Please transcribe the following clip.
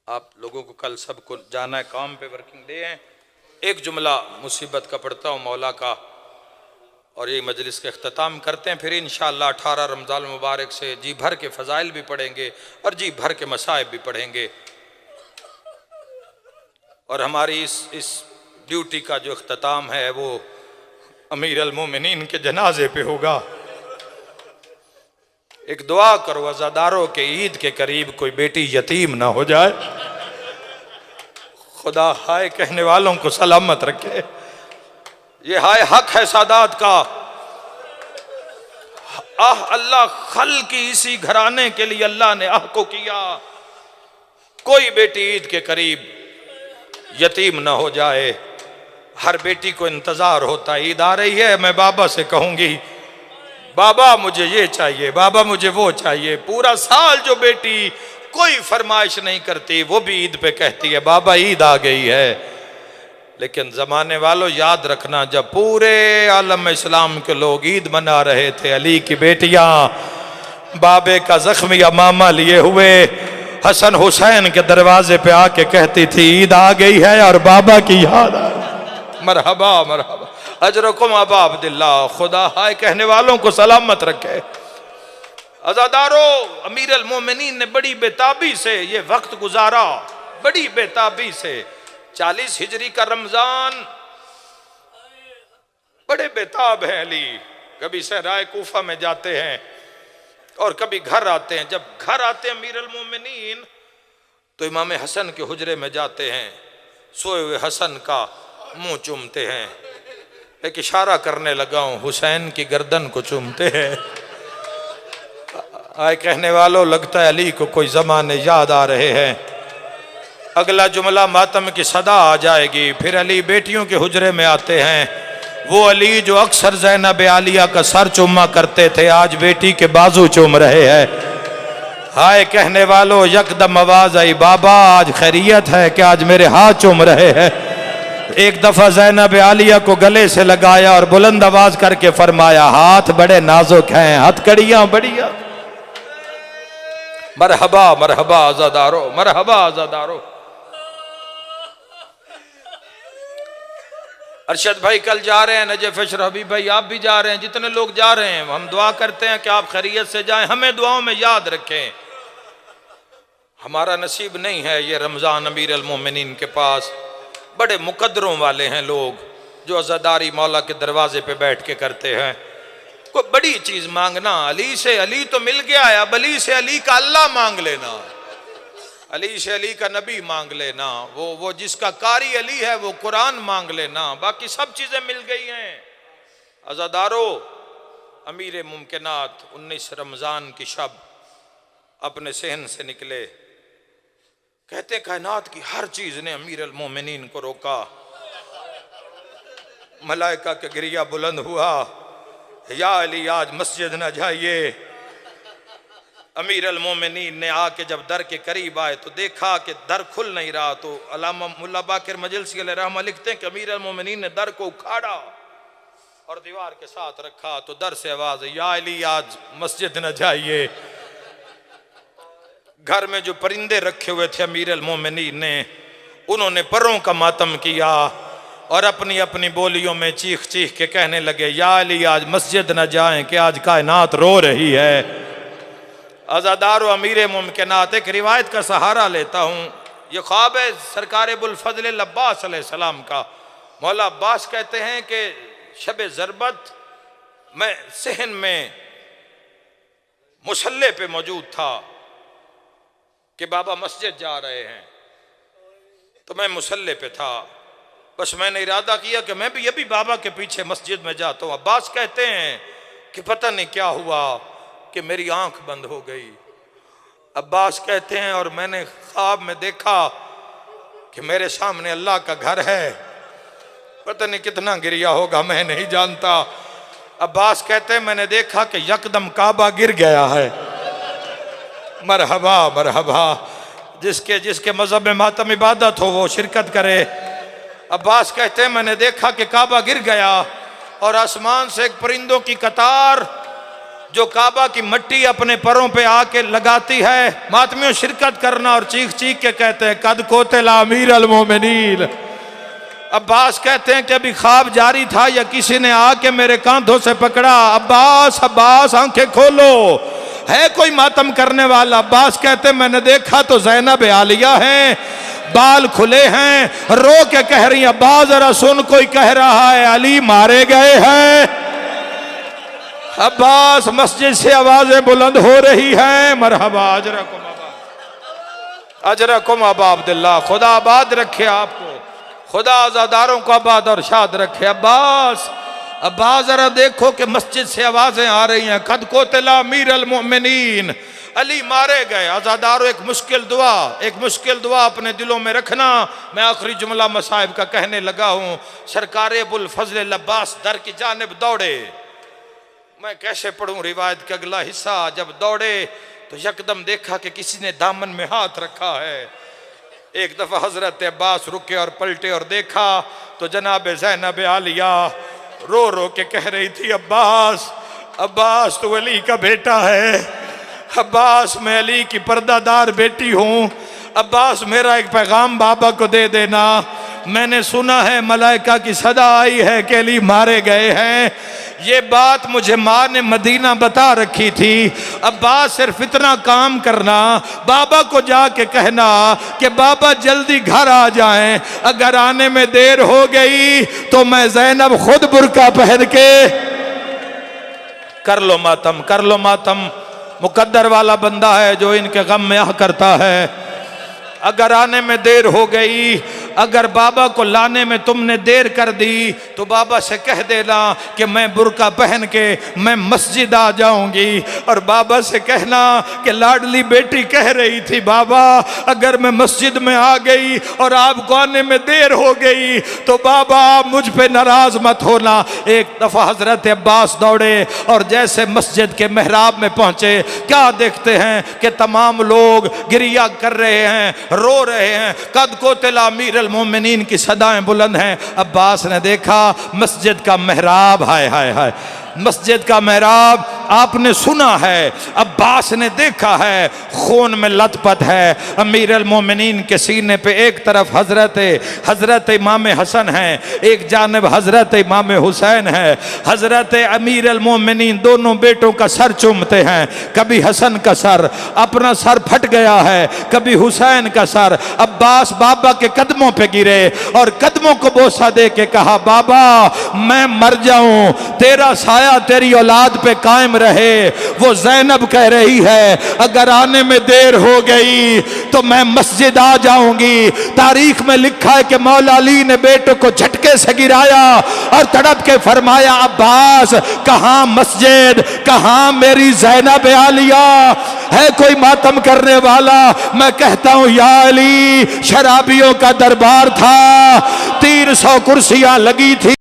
आप लोगों को कल सबको जाना है, काम पे, वर्किंग डे है। एक जुमला मुसीबत का पढ़ता हूँ मौला का और ये मजलिस का अख्ताम करते हैं। फिर इंशाअल्लाह 18 रमज़ान मुबारक से जी भर के फ़ज़ाइल भी पढ़ेंगे और जी भर के मसाइब भी पढ़ेंगे। और हमारी इस ड्यूटी का जो अख्ताम है वो अमीर अल मोमिनीन के जनाजे पे होगा। एक दुआ करो अज़ादारों के ईद के करीब कोई बेटी यतीम ना हो जाए। खुदा हाय कहने वालों को सलामत रखे। ये हाय हक है सादात का। आह अल्लाह खल की इसी घराने के लिए अल्लाह ने आह को किया। कोई बेटी ईद के करीब यतीम ना हो जाए। हर बेटी को इंतजार होता है, ईद आ रही है, मैं बाबा से कहूंगी बाबा मुझे ये चाहिए, बाबा मुझे वो चाहिए। पूरा साल जो बेटी कोई फरमाइश नहीं करती वो भी ईद पे कहती है बाबा ईद आ गई है। लेकिन जमाने वालों याद रखना, जब पूरे आलम इस्लाम के लोग ईद मना रहे थे, अली की बेटियां बाबे का जख्मी मामा लिए हुए हसन हुसैन के दरवाजे पे आके कहती थी ईद आ गई है और बाबा की याद आ गई। मरहबा मरहबा अजरकुम अबा अब्दुल्लाह। खुदा हाय कहने वालों को सलामत रखे। अज़ादारों, अमीर अल मोमिनीन ने बड़ी बेताबी से ये वक्त गुजारा, बड़ी बेताबी से। 40 हिजरी का रमजान बड़े बेताब है अली। कभी सहराए कूफा में जाते हैं और कभी घर आते हैं। जब घर आते हैं अमीर अल मोमिनीन तो इमाम हसन के हुजरे में जाते हैं, सोए हुए हसन का मुंह चूमते हैं। एक इशारा करने लगा हूं, हुसैन की गर्दन को चूमते हैं। आए कहने वालों, लगता है अली को कोई जमाने याद आ रहे हैं। अगला जुमला मातम की सदा आ जाएगी। फिर अली बेटियों के हुजरे में आते हैं। वो अली जो अक्सर ज़ैनब आलिया का सर चूमा करते थे, आज बेटी के बाजू चूम रहे हैं। हाय कहने वालों, यकदम आवाज आई बाबा आज खैरियत है कि आज मेरे हाथ चूम रहे हैं। एक दफा ज़ैनब आलिया को गले से लगाया और बुलंद आवाज करके फरमाया हाथ बड़े नाजुक हैं, हथकड़ियां बढ़िया। मरहबा मरहबा आज़ादारो, मरहबा आज़ादारो। अरशद भाई कल जा रहे हैं, नजफ अशरफ हबीब भाई आप भी जा रहे हैं, जितने लोग जा रहे हैं हम दुआ करते हैं कि आप खैरियत से जाएं, हमें दुआओं में याद रखें। हमारा नसीब नहीं है ये रमज़ान अमीर अल मोमिनीन के पास। बड़े मुकद्दरों वाले हैं लोग जो अज़ादारी मौला के दरवाजे पे बैठ के करते हैं। कोई बड़ी चीज मांगना, अली से अली तो मिल गया है, अब अली से अली का अल्लाह मांग लेना, अली से अली का नबी मांग लेना, वो जिसका कारी अली है वो कुरान मांग लेना, बाकी सब चीजें मिल गई हैं। अज़ादारो, अमीर मुमकिनात 19 रमजान की शब अपने सहन से निकले। कहते कायनात की हर चीज ने अमीर अल मोमिनीन को रोका। मलाइका के गिरिया बुलंद हुआ, या अली आज मस्जिद न जाइए। अमीर अल मोमिनीन ने आके जब दर के करीब आए तो देखा कि दर खुल नहीं रहा। तो अल्लामा मुल्ला बाकिर मजलिसी अलैहि रहमा लिखते हैं कि अमीर अल मोमिनीन ने दर को उखाड़ा और दीवार के साथ रखा तो दर से आवाज, या अली आज मस्जिद न जाइए। घर में जो परिंदे रखे हुए थे अमीर अल मोमिनीन ने, उन्होंने परों का मातम किया और अपनी अपनी बोलियों में चीख चीख के कहने लगे, या अली आज मस्जिद न जाएं कि आज कायनात रो रही है। अज़ादार व अमीर मुमकिनात, एक रिवायत का सहारा लेता हूँ। ये ख्वाब है सरकार अबुल फजल अब्बास अलैहिस्सलाम का। मौला अब्बास कहते हैं कि शब ज़रबत मैं सहन में मुसल्ले पे मौजूद था कि बाबा मस्जिद जा रहे हैं, तो मैं मुसल्ले पे था। बस मैंने इरादा किया कि मैं भी ये भी बाबा के पीछे मस्जिद में जाता हूँ। अब्बास कहते हैं कि पता नहीं क्या हुआ कि मेरी आंख बंद हो गई। अब्बास कहते हैं और मैंने ख्वाब में देखा कि मेरे सामने अल्लाह का घर है। पता नहीं कितना गिरिया होगा, मैं नहीं जानता। अब्बास कहते हैं मैंने देखा कि यकदम काबा गिर गया है। मरहबा मरहबा, जिसके मजहब में मातम इबादत हो वो शिरकत करे। अब्बास कहते हैं मैंने देखा कि काबा गिर गया और आसमान से एक परिंदों की कतार जो काबा की मट्टी अपने पैरों पे आके लगाती है। मातमियों शिरकत करना और चीख चीख के कहते हैं कद कोतला अमीर अल मोमिनीन। अब्बास कहते हैं कि अभी ख्वाब जारी था या किसी ने आके मेरे कांधों से पकड़ा, अब्बास अब्बास आंखें खोलो, है कोई मातम करने वाला। अब्बास कहते मैंने देखा तो ज़ैनब आलिया है, बाल खुले हैं, रो के कह रही अब्बास जरा सुन, कोई कह रहा है अली मारे गए हैं। अब्बास मस्जिद से आवाजें बुलंद हो रही हैं, मरहबा अजरकुम अबा अजरकुम अबा अब्दुल्लाह, खुदा आबाद रखे आपको, खुदा आजादारों को आबाद और शाद रखे। अब्बास अब्बास जरा देखो कि मस्जिद से आवाजें आ रही हैं, कद कोतला अमीर अल मोमिनीन, अली मारे गए। आजादारों एक मुश्किल दुआ अपने दिलों में रखना। मैं आखिरी जुमला मसाहिब का कहने लगा हूं। सरकार अबुल फजल अब्बास दर की जानिब दौड़े। मैं कैसे पढ़ूं रिवायत का अगला हिस्सा। जब दौड़े तो यकदम देखा कि किसी ने दामन में हाथ रखा है। एक दफा हजरत अब्बास रुके और पलटे और देखा तो जनाब ज़ैनब आलिया रो रो के कह रही थी अब्बास अब्बास तू अली का बेटा है, अब्बास मैं अली की पर्दादार बेटी हूं, अब्बास मेरा एक पैगाम बाबा को दे देना। मैंने सुना है मलाइका की सदा आई है कि अली मारे गए हैं। ये बात मुझे माँ ने मदीना बता रखी थी। अब्बास सिर्फ इतना काम करना, बाबा को जाके कहना कि बाबा जल्दी घर आ जाएं, अगर आने में देर हो गई तो मैं ज़ैनब खुद बुर्का पहन के कर लो मातम। मुकद्दर वाला बंदा है जो इनके गम में आह करता है। अगर आने में देर हो गई, अगर बाबा को लाने में तुमने देर कर दी तो बाबा से कह देना कि मैं बुर्का पहन के मैं मस्जिद आ जाऊंगी। और बाबा से कहना कि लाडली बेटी कह रही थी बाबा अगर मैं मस्जिद में आ गई और आपको आने में देर हो गई तो बाबा आप मुझ पे नाराज मत होना। एक दफा हजरत अब्बास दौड़े और जैसे मस्जिद के मेहराब में पहुंचे, क्या देखते हैं कि तमाम लोग गिरिया कर रहे हैं, रो रहे हैं, कद कोतला अमीर अल मोमिनीन की सदाएं बुलंद हैं। अब्बास ने देखा मस्जिद का मेहराब, हाय हाय हाय, मस्जिद का मेहराब आपने सुना है, अब्बास ने देखा है, खून में लथपथ है। अमीर अल मोमिनीन के सीने पे एक तरफ हजरत इमाम हसन है, एक जानिब हजरत इमाम हुसैन है। हजरत अमीर अल मोमिनीन दोनों बेटों का सर चूमते हैं। कभी हसन का सर, अपना सर फट गया है, कभी हुसैन का सर। अब्बास बाबा के कदमों पे गिरे और कदमों को बोसा दे के कहा बाबा मैं मर जाऊं, तेरा साया तेरी औलाद पे कायम रहे। वो ज़ैनब कह रही है अगर आने में देर हो गई तो मैं मस्जिद आ जाऊंगी। तारीख में लिखा है कि मौला अली ने बेटों को झटके से गिराया और तड़प के फरमाया अब्बास कहां मस्जिद, कहां मेरी ज़ैनब आलिया, है कोई मातम करने वाला। मैं कहता हूं या अली, शराबियों का दरबार था, 300 कुर्सियां लगी थी।